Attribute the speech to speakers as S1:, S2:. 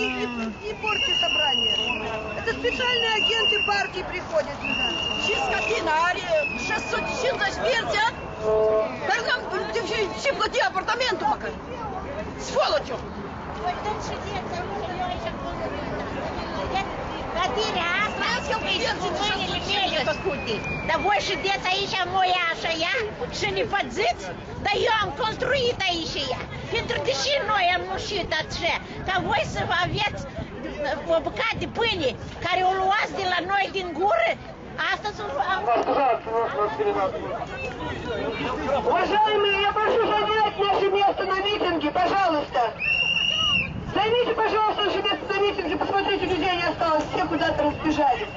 S1: не портите собрание. Это специальные агенты партии приходят сюда.
S2: Чи скотина, али 600 тысяч за смерть, а? Так нам всем плати апартаменту пока. Сволочью.
S3: Da voi ședeți aici moia așa ea și ne făziți? Dar eu am construit aici ea. Pentru deși noi am mușit așa, ca voi să aveți o bucată de pâine care o luați de la noi din gură, asta să am...
S1: Уважаемые, я прошу занять наше место на митинге, пожалуйста. Займите, пожалуйста, наше место на митинге. Посмотрите, людей не осталось, все куда-то разбежались.